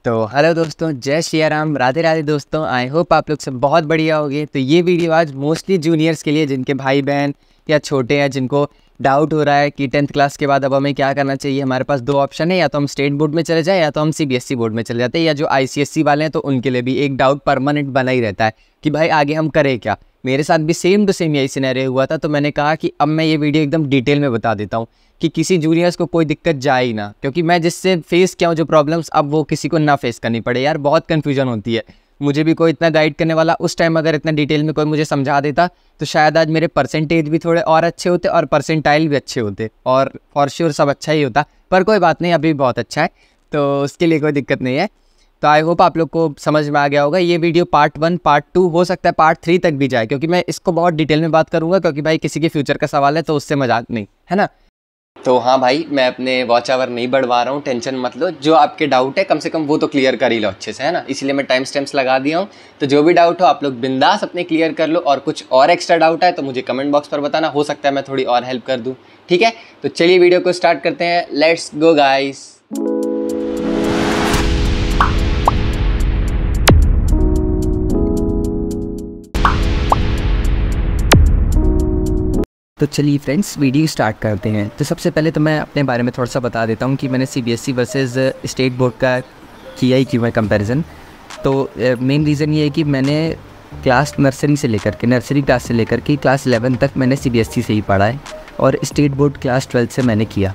तो हेलो दोस्तों, जय श्री राम, राधे राधे दोस्तों। आई होप आप लोग सब बहुत बढ़िया होंगे। तो ये वीडियो आज मोस्टली जूनियर्स के लिए, जिनके भाई बहन या छोटे हैं, जिनको डाउट हो रहा है कि 10th क्लास के बाद अब हमें क्या करना चाहिए। हमारे पास दो ऑप्शन है, या तो हम स्टेट बोर्ड में चले जाएं या तो हम सीबीएसई बोर्ड में चले जाते हैं, या जो आईसीएसई वाले हैं तो उनके लिए भी एक डाउट परमानेंट बना ही रहता है कि भाई आगे हम करें क्या। मेरे साथ भी सेम टू सेम यही सिनेरियो हुआ था, तो मैंने कहा कि अब मैं ये वीडियो एकदम डिटेल में बता देता हूँ कि किसी जूनियर्स को कोई दिक्कत जाए ही ना, क्योंकि मैं जिससे फेस किया हूँ जो प्रॉब्लम्स, अब वो किसी को ना फेस करनी पड़े। यार बहुत कन्फ्यूजन होती है। मुझे भी कोई इतना गाइड करने वाला उस टाइम अगर इतना डिटेल में कोई मुझे समझा देता तो शायद आज मेरे परसेंटेज भी थोड़े और अच्छे होते और परसेंटाइल भी अच्छे होते, और फॉर श्योर सब अच्छा ही होता। पर कोई बात नहीं, अभी बहुत अच्छा है, तो उसके लिए कोई दिक्कत नहीं है। तो आई होप आप लोग को समझ में आ गया होगा। ये वीडियो पार्ट 1 पार्ट 2 हो सकता है पार्ट 3 तक भी जाए, क्योंकि मैं इसको बहुत डिटेल में बात करूंगा, क्योंकि भाई किसी के फ्यूचर का सवाल है तो उससे मजाक नहीं है ना। तो हाँ भाई, मैं अपने वॉच आवर नहीं बढ़वा रहा हूँ, टेंशन मत लो। जो आपके डाउट है कम से कम वो तो क्लियर कर ही लो अच्छे से, है ना। इसलिए मैं टाइम स्टैम्प्स लगा दिया हूँ। तो जो भी डाउट हो आप लोग बिंदास अपने क्लियर कर लो, और कुछ और एक्स्ट्रा डाउट है तो मुझे कमेंट बॉक्स पर बताना, हो सकता है मैं थोड़ी और हेल्प कर दूँ। ठीक है, तो चलिए वीडियो को स्टार्ट करते हैं। Let's go guys. तो चलिए फ्रेंड्स, वीडियो स्टार्ट करते हैं। तो सबसे पहले तो मैं अपने बारे में थोड़ा सा बता देता हूँ कि मैंने सीबीएसई वर्सेस स्टेट बोर्ड का किया ही क्यों है कंपैरिजन। तो मेन रीज़न ये है कि मैंने क्लास नर्सरी क्लास से लेकर के क्लास 11 तक मैंने सीबीएसई से ही पढ़ा है, और स्टेट बोर्ड क्लास 12 से मैंने किया।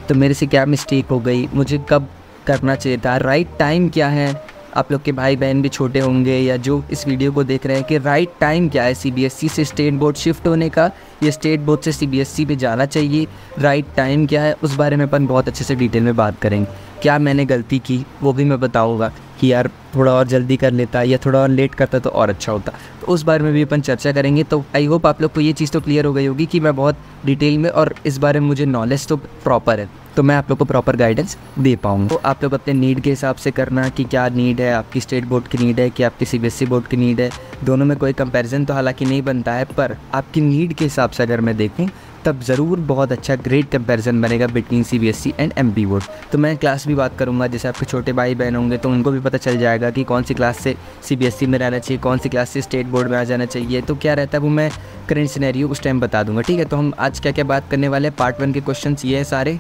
तो मेरे से क्या मिस्टेक हो गई, मुझे कब करना चाहिए था, राइट टाइम क्या है। आप लोग के भाई बहन भी छोटे होंगे या जो इस वीडियो को देख रहे हैं कि राइट टाइम क्या है सीबीएसई से स्टेट बोर्ड शिफ्ट होने का, या स्टेट बोर्ड से सीबीएसई पे जाना चाहिए, राइट टाइम क्या है, उस बारे में अपन बहुत अच्छे से डिटेल में बात करेंगे। क्या मैंने गलती की वो भी मैं बताऊंगा कि यार थोड़ा और जल्दी कर लेता या थोड़ा और लेट करता तो और अच्छा होता, तो उस बारे में भी अपन चर्चा करेंगे। तो आई होप आप लोग को ये चीज़ तो क्लियर हो गई होगी कि मैं बहुत डिटेल में, और इस बारे में मुझे नॉलेज तो प्रॉपर है, तो मैं आप लोग को प्रॉपर गाइडेंस दे पाऊँगा। तो आप लोग अपने नीड के हिसाब से करना कि क्या नीड है, आपकी स्टेट बोर्ड की नीड है कि आपकी सीबीएसई बोर्ड की नीड है। दोनों में कोई कंपैरिजन तो हालांकि नहीं बनता है, पर आपकी नीड के हिसाब से अगर मैं देखूँ तब ज़रूर बहुत अच्छा ग्रेट कंपैरिजन बनेगा between CBSE and MP board. तो मैं क्लास भी बात करूंगा, जैसे आपके छोटे भाई बहन होंगे तो उनको भी पता चल जाएगा कि कौन सी क्लास से सीबीएसई में रहना चाहिए, कौन सी क्लास से स्टेट बोर्ड में आ जाना चाहिए। तो क्या रहता है वो मैं करंट सिनेरियो उस टाइम बता दूंगा। ठीक है, तो हम आज क्या क्या बात करने वाले हैं। पार्ट 1 के क्वेश्चन ये है सारे,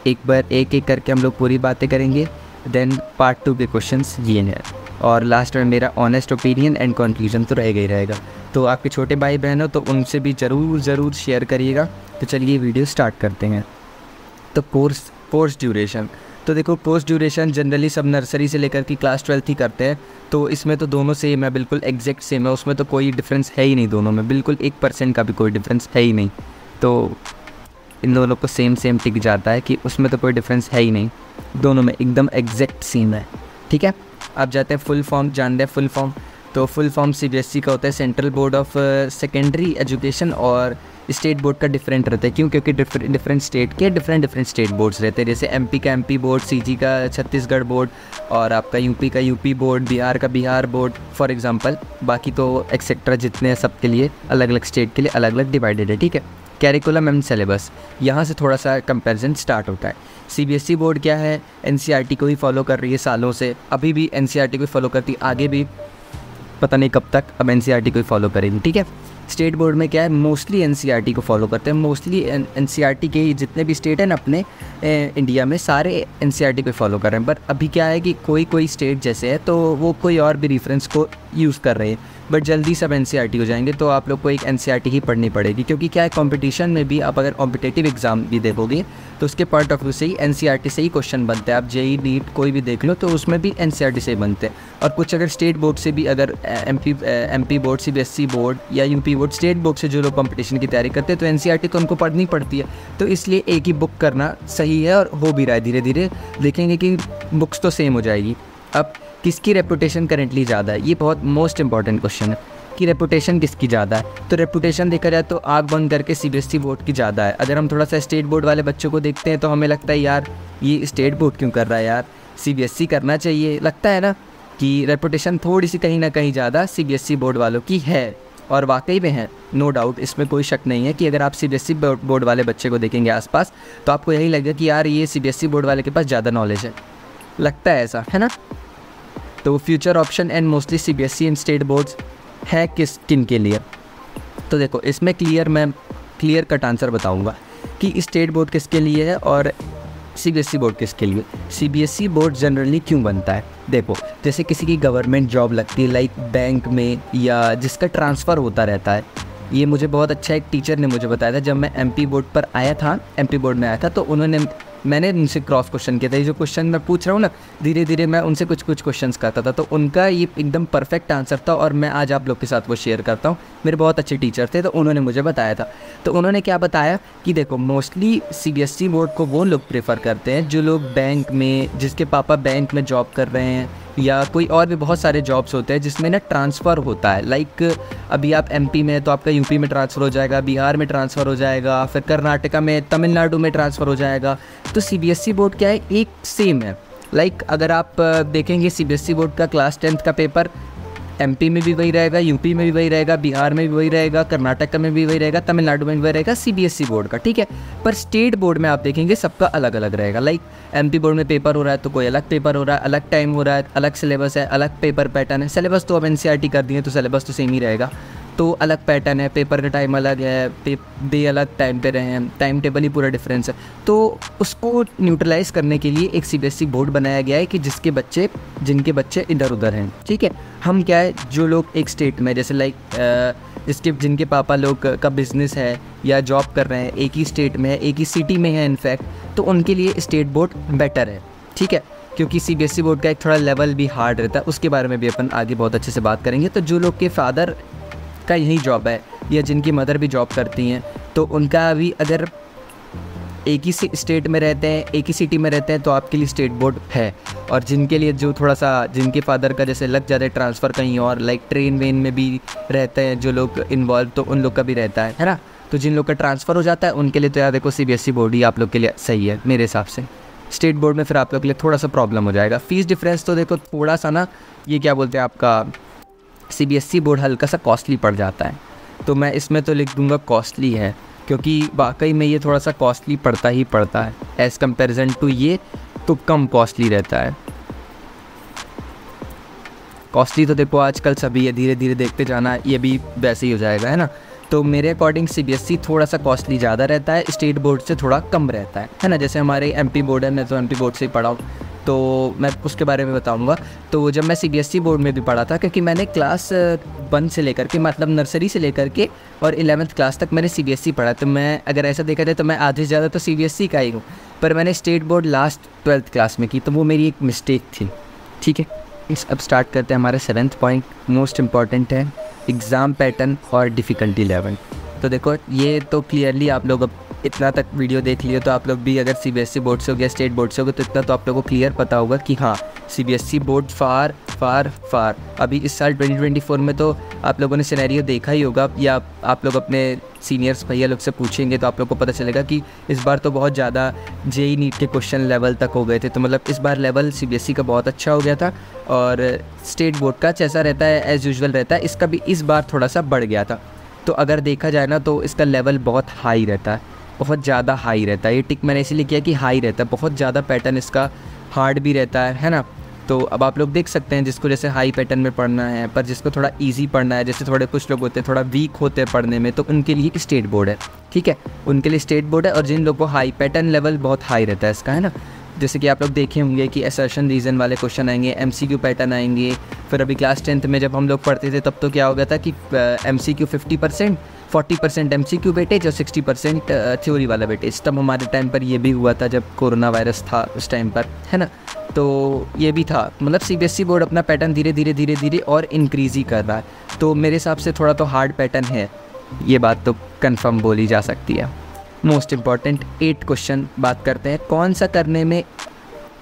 एक बार एक एक करके हम लोग पूरी बातें करेंगे। देन पार्ट 2 के क्वेश्चंस ये हैं, और लास्ट में मेरा ऑनेस्ट ओपिनियन एंड कंक्लूजन तो रहेगा ही रहेगा। तो आपके छोटे भाई बहन हो तो उनसे भी ज़रूर शेयर करिएगा। तो चलिए वीडियो स्टार्ट करते हैं। तो कोर्स ड्यूरेशन, तो देखो कोर्स ड्यूरेशन जनरली सब नर्सरी से लेकर की क्लास 12 ही करते हैं, तो इसमें तो दोनों सेम है, बिल्कुल एग्जैक्ट सेम है। उसमें तो कोई डिफरेंस है ही नहीं, दोनों में बिल्कुल 1% का भी कोई डिफरेंस है ही नहीं। तो इन दोनों को सेम टिक जाता है कि उसमें तो कोई डिफरेंस है ही नहीं, दोनों में एकदम एग्जैक्ट सेम है। ठीक है, आप जाते हैं फुल फॉर्म जानते हैं। फुल फॉर्म, तो फुल फॉर्म सीबीएसई का होता है central board of secondary education, और स्टेट बोर्ड का डिफरेंट रहता है। क्यों? क्योंकि डिफरेंट स्टेट के डिफरेंट स्टेट बोर्ड्स रहते हैं। जैसे एमपी का एमपी बोर्ड, सीजी का छत्तीसगढ़ बोर्ड, और आपका यूपी का यूपी बोर्ड, बिहार का बिहार बोर्ड फॉर एग्जांपल। बाकी तो एक्सेट्रा जितने हैं सबके लिए अलग अलग स्टेट के लिए अलग अलग डिवाइडेड है। ठीक है, कैरिकुलम एंड सिलेबस, यहाँ से थोड़ा सा कंपैरिजन स्टार्ट होता है। सीबीएसई बोर्ड क्या है, एनसीईआरटी को ही फॉलो कर रही है सालों से, अभी भी एनसीईआरटी को फॉलो करती, आगे भी पता नहीं कब तक अब एनसीईआरटी को ही फॉलो करेगी। ठीक है, स्टेट बोर्ड में क्या है, मोस्टली एनसीईआरटी को फॉलो करते हैं। मोस्टली एनसीईआरटी के जितने भी स्टेट हैं ना अपने इंडिया में, सारे एनसीईआरटी को फॉलो कर रहे हैं। बट अभी क्या है कि कोई स्टेट जैसे है तो वो कोई और भी रेफरेंस को यूज़ कर रहे हैं, बट जल्दी सब एनसीईआरटी हो जाएंगे। तो आप लोग को एक एनसीईआरटी ही पढ़नी पड़ेगी, क्योंकि क्या है कंपटीशन में भी आप अगर कॉम्पिटिटिव एग्जाम भी देखोगे तो उसके पॉइंट ऑफ व्यू से ही एनसीईआरटी से ही क्वेश्चन बनते हैं। आप जेईई नीट कोई भी देख लो तो उसमें भी एनसीईआरटी से ही बनते हैं। और कुछ अगर स्टेट बोर्ड से भी, अगर एमपी बोर्ड, सीबीएसई बोर्ड या यूपी बोर्ड, स्टेट बोर्ड से जो लोग कंपटीशन की तैयारी करते हैं तो एनसीईआरटी तो उनको पढ़नी पड़ती है। तो इसलिए एक ही बुक करना सही है, और हो भी रहा है। धीरे धीरे देखेंगे कि बुक्स तो सेम हो जाएगी। अब किसकी रेपुटेशन करेंटली ज़्यादा है, ये बहुत मोस्ट इंपॉर्टेंट क्वेश्चन है कि रेपुटेशन किसकी ज़्यादा है। तो रेपुटेशन देखा जाए तो आग बंद करके सीबीएसई बोर्ड की ज़्यादा है। अगर हम थोड़ा सा स्टेट बोर्ड वाले बच्चों को देखते हैं तो हमें लगता है यार ये स्टेट बोर्ड क्यों कर रहा है, यार सीबीएसई करना चाहिए। लगता है ना कि रेपुटेशन थोड़ी सी कहीं ना कहीं ज़्यादा सीबीएसई बोर्ड वालों की है, और वाकई में है, नो डाउट, इसमें कोई शक नहीं है कि अगर आप सीबीएसई बोर्ड वाले बच्चे को देखेंगे आसपास तो आपको यही लगेगा कि यार ये सीबीएसई बोर्ड वाले के पास ज़्यादा नॉलेज है। लगता है ऐसा, है ना। तो future option and mostly CBSE and state boards है किन के लिए? तो देखो इसमें मैं क्लियर कट आंसर बताऊंगा कि स्टेट बोर्ड किसके लिए है और सीबीएसई बोर्ड किसके लिए। सीबीएसई बोर्ड जनरली क्यों बनता है? देखो जैसे किसी की गवर्नमेंट जॉब लगती है लाइक बैंक में, या जिसका ट्रांसफ़र होता रहता है। ये मुझे बहुत अच्छा एक टीचर ने मुझे बताया था जब मैं एमपी बोर्ड पर आया था, एमपी बोर्ड में आया था, तो मैंने उनसे क्रॉस क्वेश्चन किया था। ये जो क्वेश्चन मैं पूछ रहा हूँ ना, धीरे धीरे मैं उनसे कुछ क्वेश्चंस करता था, तो उनका ये एकदम परफेक्ट आंसर था और मैं आज आप लोग के साथ वो शेयर करता हूँ। मेरे बहुत अच्छे टीचर थे, तो उन्होंने मुझे बताया था। तो उन्होंने क्या बताया कि देखो मोस्टली सीबीएसई बोर्ड को वो लोग प्रेफर करते हैं जो लोग बैंक में, जिसके पापा बैंक में जॉब कर रहे हैं, या कोई और भी बहुत सारे जॉब्स होते हैं जिसमें ना ट्रांसफ़र होता है। लाइक अभी आप एमपी में तो आपका यूपी में ट्रांसफ़र हो जाएगा, बिहार में ट्रांसफ़र हो जाएगा, फिर कर्नाटका में, तमिलनाडु में ट्रांसफ़र हो जाएगा। तो सीबीएसई बोर्ड क्या है, एक सेम है। लाइक अगर आप देखेंगे सीबीएसई बोर्ड का क्लास 10th का पेपर एमपी में भी वही रहेगा, यूपी में भी वही रहेगा, बिहार में भी वही रहेगा, कर्नाटक में भी वही रहेगा, तमिलनाडु में भी वही रहेगा सीबीएसई बोर्ड का, ठीक है। पर स्टेट बोर्ड में आप देखेंगे सबका अलग अलग रहेगा। लाइक एमपी बोर्ड में पेपर हो रहा है तो कोई अलग पेपर हो रहा है, अलग टाइम हो रहा है, अलग सिलेबस है, अलग पेपर पैटर्न है। सिलेबस तो अब एनसीईआरटी कर दिए तो सिलेबस तो सेम ही रहेगा, तो अलग पैटर्न है, पेपर का टाइम अलग है, डे अलग टाइम पे रहे हैं, टाइम टेबल ही पूरा डिफरेंस है। तो उसको न्यूट्रलाइज़ करने के लिए एक सीबीएसई बोर्ड बनाया गया है कि जिनके बच्चे इधर उधर हैं, ठीक है। हम क्या है, जो लोग एक स्टेट में, जैसे लाइक जिनके पापा लोग का बिज़नेस है या जॉब कर रहे हैं, एक ही स्टेट में है, एक ही सिटी में है इनफैक्ट, तो उनके लिए स्टेट बोर्ड बेटर है, ठीक है। क्योंकि सीबीएसई बोर्ड का एक थोड़ा लेवल भी हार्ड रहता है, उसके बारे में भी अपन आगे बहुत अच्छे से बात करेंगे। तो जो लोग के फादर का यही जॉब है या जिनकी मदर भी जॉब करती हैं, तो उनका भी अगर एक ही स्टेट में रहते हैं, एक ही सिटी में रहते हैं, तो आपके लिए स्टेट बोर्ड है। और जिनके लिए जो थोड़ा सा, जिनके फादर का जैसे लग जाता है ट्रांसफ़र कहीं और, लाइक ट्रेन वेन में भी रहते हैं जो लोग इन्वॉल्व, तो उन लोग का भी रहता है ना। तो जिन लोग का ट्रांसफ़र हो जाता है उनके लिए तो यार देखो सीबीएसई बोर्ड ही आप लोग के लिए सही है मेरे हिसाब से। स्टेट बोर्ड में फिर आप लोग के लिए थोड़ा सा प्रॉब्लम हो जाएगा। फ़ीस डिफरेंस तो देखो थोड़ा सा ना, ये क्या बोलते हैं, आपका सीबीएसई बोर्ड हल्का सा कॉस्टली पड़ जाता है, तो मैं इसमें तो लिख दूंगा कॉस्टली है, क्योंकि वाकई में ये थोड़ा सा कॉस्टली पड़ता ही पड़ता है। एज़ कंपेरिजन टू ये तो कम कॉस्टली रहता है। कॉस्टली तो देखो आजकल सभी है, धीरे धीरे देखते जाना ये भी वैसे ही हो जाएगा, है ना। तो मेरे अकॉर्डिंग सीबीएसई थोड़ा सा कॉस्टली ज़्यादा रहता है, स्टेट बोर्ड से थोड़ा कम रहता है ना। जैसे हमारे एमपी बोर्ड है, मैं तो एमपी बोर्ड से ही पढ़ा हूँ, तो मैं उसके बारे में बताऊंगा। तो जब मैं सीबीएसई बोर्ड में भी पढ़ा था, क्योंकि मैंने क्लास 1 से लेकर के, मतलब नर्सरी से लेकर के और 11th क्लास तक मैंने सीबीएसई पढ़ा, तो मैं अगर ऐसा देखा जाए तो मैं आधे से ज़्यादा तो सीबीएसई का ही हूँ। पर मैंने state board last 12th class में की, तो वो मेरी एक मिस्टेक थी, ठीक है। अब स्टार्ट करते हैं हमारे 7th पॉइंट, मोस्ट इम्पॉर्टेंट है एग्ज़ाम पैटर्न और डिफ़िकल्टी लेवल। तो देखो ये तो क्लियरली आप लोग अब इतना तक वीडियो देख लिया, तो आप लोग भी अगर सीबीएसई बोर्ड से हो गया, स्टेट बोर्ड से हो गया, तो इतना तो आप लोगों को क्लियर पता होगा कि हाँ सीबीएसई बोर्ड फार अभी इस साल 2024 में तो आप लोगों ने सिनेरियो देखा ही होगा, या आप लोग अपने सीनियर्स भैया लोग से पूछेंगे तो आप लोग को पता चलेगा कि इस बार तो बहुत ज़्यादा जेईई नीट के क्वेश्चन लेवल तक हो गए थे। तो मतलब इस बार लेवल सीबीएसई का बहुत अच्छा हो गया था, और स्टेट बोर्ड का जैसा रहता है एज़ यूजुअल रहता है, इसका भी इस बार थोड़ा सा बढ़ गया था। तो अगर देखा जाए ना तो इसका लेवल बहुत हाई रहता है, बहुत ज़्यादा हाई रहता है। ये टिक मैंने इसीलिए किया कि हाई रहता है, बहुत ज़्यादा पैटर्न इसका हार्ड भी रहता है ना। तो अब आप लोग देख सकते हैं जिसको जैसे हाई पैटर्न में पढ़ना है, पर जिसको थोड़ा इजी पढ़ना है, जैसे थोड़े कुछ लोग होते हैं थोड़ा वीक होते हैं पढ़ने में, तो उनके लिए स्टेट बोर्ड है, ठीक है, उनके लिए स्टेट बोर्ड है। और जिन लोगों को हाई पैटर्न लेवल बहुत हाई रहता है इसका, है ना, जैसे कि आप लोग देखे होंगे कि असर्शन रीज़न वाले क्वेश्चन आएंगे, एमसीक्यू पैटर्न आएंगे। फिर अभी क्लास 10th में जब हम लोग पढ़ते थे तब तो क्या हो गया था कि एमसीक्यू 50%, 40% एमसीक्यू वेटेज और 60% थ्योरी वाला वेटेज। तब हमारे टाइम पर ये भी हुआ था जब कोरोना वायरस था उस टाइम पर, है ना। तो ये भी था, मतलब सीबीएसई बोर्ड अपना पैटर्न धीरे धीरे और इंक्रीज़ ही कर रहा है। तो मेरे हिसाब से थोड़ा तो हार्ड पैटर्न है, ये बात तो कंफर्म बोली जा सकती है। मोस्ट इम्पॉर्टेंट 8 क्वेश्चन बात करते हैं, कौन सा करने में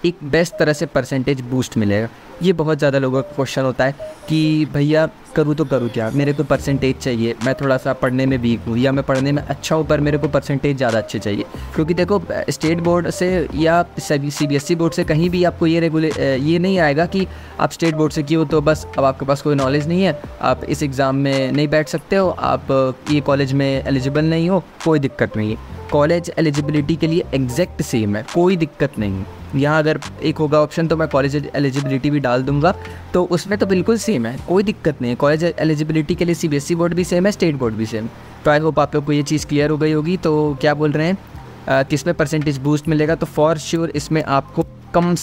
एक बेस्ट तरह से परसेंटेज बूस्ट मिलेगा। ये बहुत ज़्यादा लोगों का क्वेश्चन होता है कि भैया करूँ तो करूँ क्या, मेरे को परसेंटेज चाहिए, मैं थोड़ा सा पढ़ने में वीक हूँ या मैं पढ़ने में अच्छा हूँ पर मेरे को परसेंटेज ज़्यादा अच्छे चाहिए। क्योंकि देखो स्टेट बोर्ड से या सीबीएसई बोर्ड से कहीं भी आपको ये नहीं आएगा कि आप स्टेट बोर्ड से क्यों तो बस अब आपके पास कोई नॉलेज नहीं है, आप इस एग्ज़ाम में नहीं बैठ सकते हो, आप ये कॉलेज में एलिजिबल नहीं हो, कोई दिक्कत नहीं है। कॉलेज एलिजिबिलिटी के लिए एग्जैक्ट सेम है, कोई दिक्कत नहीं है। यहाँ अगर एक होगा ऑप्शन तो मैं कॉलेज एलिजिबिलिटी भी डाल दूंगा, तो उसमें तो बिल्कुल सेम है, कोई दिक्कत नहीं है। कॉलेज एलिजिबिलिटी के लिए CBSE बोर्ड भी सेम है, स्टेट बोर्ड भी सेम। तो आई होप आप लोग को ये चीज़ क्लियर हो गई होगी। तो क्या बोल रहे हैं किस में परसेंटेज बूस्ट मिलेगा, तो फॉर श्योर इसमें आपको कम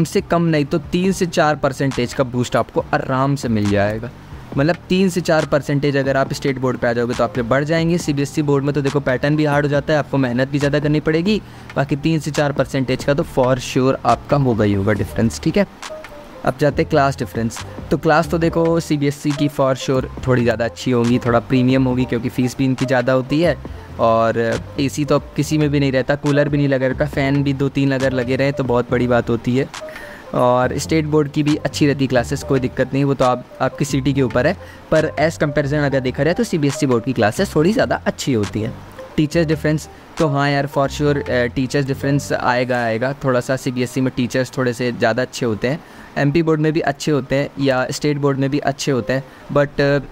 से कम नहीं तो 3 से 4% का बूस्ट आपको आराम से मिल जाएगा। मतलब 3 से 4% अगर आप स्टेट बोर्ड पे आ जाओगे तो आपके बढ़ जाएंगे। CBSE बोर्ड में तो देखो पैटर्न भी हार्ड हो जाता है, आपको मेहनत भी ज़्यादा करनी पड़ेगी। बाकी 3 से 4% का तो फॉर श्योर आपका होगा ही होगा डिफरेंस, ठीक है। अब जाते हैं क्लास डिफरेंस। तो क्लास तो देखो CBSE की फॉर श्योर थोड़ी ज़्यादा अच्छी होगी, थोड़ा प्रीमियम होगी, क्योंकि फ़ीस भी इनकी ज़्यादा होती है। और AC तो अब किसी में भी नहीं रहता, कूलर भी नहीं लगा रहता, फ़ैन भी 2-3 अगर लगे रहें तो बहुत बड़ी बात होती है। और स्टेट बोर्ड की भी अच्छी रहती है क्लासेस, कोई दिक्कत नहीं, वो तो आपकी सिटी के ऊपर है। पर एज़ कंपैरिजन अगर देखा जाए तो CBSE बोर्ड की क्लासेस थोड़ी ज़्यादा अच्छी होती है। टीचर्स डिफरेंस तो हाँ यार फॉर श्योर टीचर्स डिफरेंस आएगा थोड़ा सा। CBSE में टीचर्स थोड़े से ज़्यादा अच्छे होते हैं, MP बोर्ड में भी अच्छे होते हैं या स्टेट बोर्ड में भी अच्छे होते हैं। बट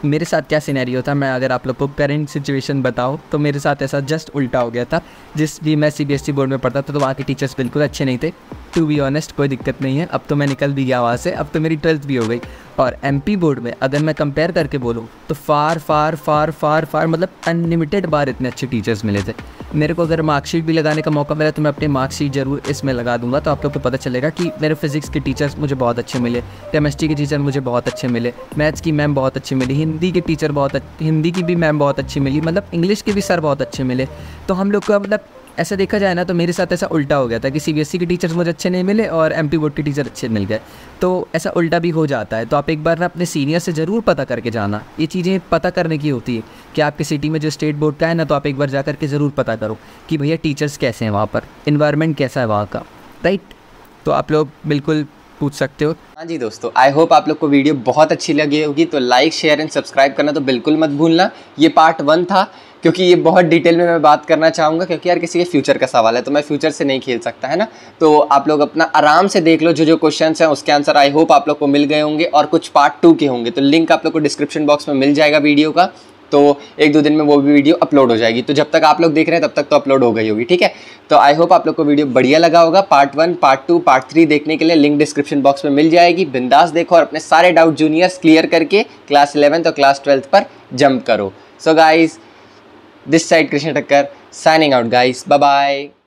मेरे साथ क्या सिनेरियो था, मैं अगर आप लोग को करंट सिचुएशन बताऊँ तो मेरे साथ ऐसा जस्ट उल्टा हो गया था। जिस भी मैं CBSE बोर्ड में पढ़ता था तो वहाँ के टीचर्स बिल्कुल अच्छे नहीं थे, टू बी ऑनेस्ट, कोई दिक्कत नहीं है। अब तो मैं निकल भी गया वहाँ से, अब तो मेरी 12th भी हो गई। और MP बोर्ड में अगर मैं कंपेयर करके बोलूँ तो फार मतलब अनलिमिटेड बार इतने अच्छे टीचर्स मिले थे मेरे को। अगर मार्कशीट भी लगाने का मौका मिला तो मैं अपनी मार्कशीट ज़रूर इसमें लगा दूंगा, तो आप लोग को पता चलेगा कि मेरे फिज़िक्स के टीचर्स मुझे बहुत अच्छे मिले, केमिस्ट्री के टीचर मुझे बहुत अच्छे मिले, मैथ्स की मैम बहुत अच्छी मिली, हिंदी के टीचर हिंदी की भी मैम बहुत अच्छी मिली, मतलब इंग्लिश के भी सर बहुत अच्छे मिले। तो हम लोग का मतलब ऐसा देखा जाए ना तो मेरे साथ ऐसा उल्टा हो गया था कि CBSE के टीचर्स मुझे अच्छे नहीं मिले और MP बोर्ड के टीचर अच्छे मिल गए। तो ऐसा उल्टा भी हो जाता है। तो आप एक बार ना अपने सीनियर से ज़रूर पता करके जाना, ये चीज़ें पता करने की होती है कि आपकी सिटी में जो स्टेट बोर्ड का है ना, तो आप एक बार जा करके ज़रूर पता करो कि भैया टीचर्स कैसे हैं वहाँ पर, इन्वायरमेंट कैसा है वहाँ का, राइट। तो आप लोग बिल्कुल पूछ सकते हो। हाँ जी दोस्तों, आई होप आप लोग को वीडियो बहुत अच्छी लगी होगी। तो लाइक शेयर एंड सब्सक्राइब करना तो बिल्कुल मत भूलना। ये पार्ट 1 था, क्योंकि ये बहुत डिटेल में मैं बात करना चाहूँगा, क्योंकि यार किसी के फ्यूचर का सवाल है तो मैं फ्यूचर से नहीं खेल सकता, है ना। तो आप लोग अपना आराम से देख लो, जो क्वेश्चंस हैं उसके आंसर आई होप आप लोग को मिल गए होंगे, और कुछ पार्ट 2 के होंगे। तो लिंक आप लोग को डिस्क्रिप्शन बॉक्स में मिल जाएगा वीडियो का। तो 1-2 दिन में वो भी वीडियो अपलोड हो जाएगी। तो जब तक आप लोग देख रहे हैं तब तक तो अपलोड हो गई होगी, ठीक है। तो आई होप आप लोग को वीडियो बढ़िया लगा होगा। पार्ट 1, पार्ट 2, पार्ट 3 देखने के लिए लिंक डिस्क्रिप्शन बॉक्स में मिल जाएगी। बिंदास देखो और अपने सारे डाउट जूनियर्स क्लियर करके क्लास 11th और क्लास 12th पर जंप करो। So guys, this side Krishna Thakkar signing out guys, bye bye.